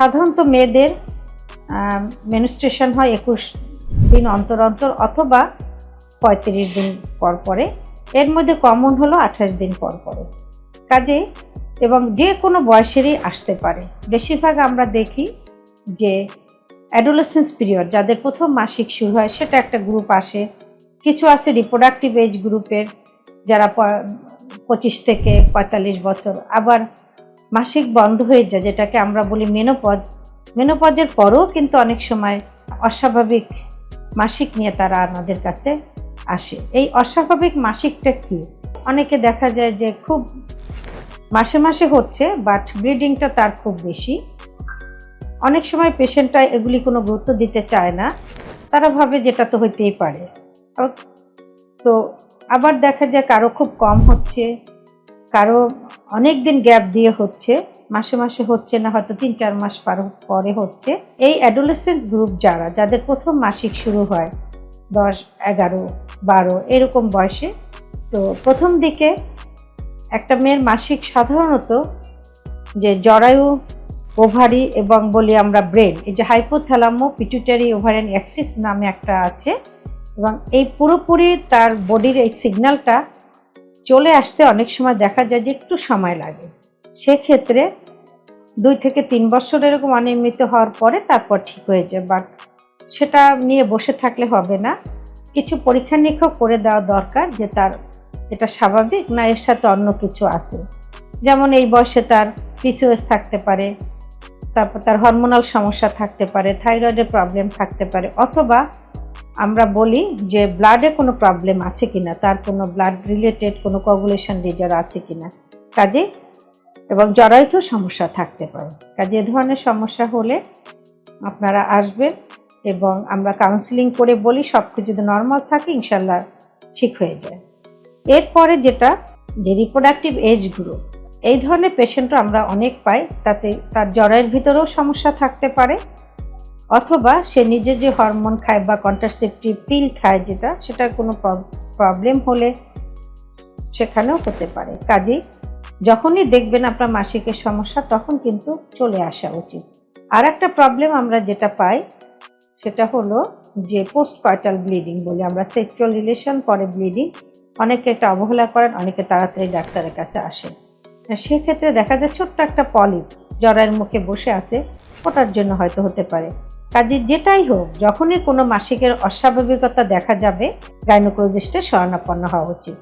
সাধারণত মেয়েদের মেনস্ট্রুয়েশন হয় 21 দিন অন্তর অন্তর অথবা 35 দিন পর পরে, এর মধ্যে কমন হলো 28 দিন পর পরে। কাজেই এবং যে কোনো বয়সেরই আসতে পারে। বেশিরভাগ আমরা দেখি যে অ্যাডোলেসেন্স পিরিয়ড, যাদের প্রথম মাসিক শুরু হয় সেটা একটা গ্রুপ আসে। কিছু আছে রিপ্রোডাক্টিভ এজ গ্রুপের, যারা 25 থেকে 45 বছর। আবার মাসিক বন্ধ হয়ে যায়, যেটাকে আমরা বলি মেনোপজ। মেনোপজের পরেও কিন্তু অনেক সময় অস্বাভাবিক মাসিক নিয়ে তারা আমাদের কাছে আসে। এই অস্বাভাবিক মাসিকটা কি? অনেকে দেখা যায় যে খুব মাসে মাসে হচ্ছে, বাট ব্লিডিংটা তার খুব বেশি। অনেক সময় পেশেন্টরা এগুলি কোনো গুরুত্ব দিতে চায় না, তারা ভাবে যেটা তো হইতেই পারে। তো আবার দেখা যায় কারো খুব কম হচ্ছে, কারো অনেক দিন গ্যাপ দিয়ে হচ্ছে, মাসে মাসে হচ্ছে না, হয়তো 3-4 মাস পরে হচ্ছে। এই অ্যাডোলেসেন্স গ্রুপ যাদের প্রথম মাসিক শুরু হয় 10, 11, 12 এরকম বয়সে, তো প্রথম দিকে একটা মেয়ের মাসিক সাধারণত যে জরায়ু, ওভারি এবং বলি আমরা ব্রেন, এই যে হাইপোথ্যালামো পিটুইটারি ওভারিয়ান অ্যাক্সিস নামে একটা আছে, এবং এই পুরোপুরি তার বডির এই সিগন্যালটা চলে আসতে অনেক সময় দেখা যায় যে একটু সময় লাগে। সেক্ষেত্রে 2 থেকে 3 বছর এরকম অনিয়মিত হওয়ার পরে তারপর ঠিক হয়ে যায়। বাট সেটা নিয়ে বসে থাকলে হবে না, কিছু পরীক্ষা নিরীক্ষা করে দেওয়া দরকার যে তার এটা স্বাভাবিক না এর সাথে অন্য কিছু আছে। যেমন এই বয়সে তার পিসিওএস থাকতে পারে, তারপর তার হরমোনাল সমস্যা থাকতে পারে, থাইরয়েডের প্রবলেম থাকতে পারে, অথবা আমরা বলি যে ব্লাডে কোনো প্রবলেম আছে কিনা, তার কোনো ব্লাড রিলেটেড কোনো কোয়াগুলেশন ডিজঅর্ডার আছে কিনা, কাজে এবং জরায়ুতেও সমস্যা থাকতে পারে। কাজে এ ধরনের সমস্যা হলে আপনারা আসবেন এবং আমরা কাউন্সিলিং করে বলি সব কিছু যদি নর্মাল থাকে ইনশাল্লাহ ঠিক হয়ে যায়। এরপরে যেটা যে রিপ্রোডাক্টিভ এজ গ্রুপ, এই ধরনের পেশেন্টও আমরা অনেক পাই। তাতে তার জরায়ুর ভিতরেও সমস্যা থাকতে পারে, অথবা সে নিজে যে হরমোন খায় বা কন্ট্রাসেপটিভ পিল খায় সেটার কোনো প্রবলেম হলে সেখানেও হতে পারে। কাজেই যখনই দেখবেন আপনার মাসিকের সমস্যা তখন কিন্তু চলে আসা উচিত। আর একটা প্রবলেম আমরা যেটা পাই সেটা হলো যে পোস্টপার্টাল ব্লিডিং বলি আমরা, সেক্সুয়াল রিলেশন পরে ব্লিডিং। অনেকে এটা অবহেলা করেন, অনেকে তাড়াতাড়ি ডাক্তারের কাছে আসেন। সেক্ষেত্রে দেখা যায় ছোট্ট একটা পলিপ জরায়ুর মুখে বসে আছে, ওটার জন্য হয়তো হতে পারে। কাজে যেটাই হোক, যখনই কোনো মাসিকের অস্বাভাবিকতা দেখা যাবে গাইনোকোলজিস্টের শরণাপন্ন হওয়া উচিত।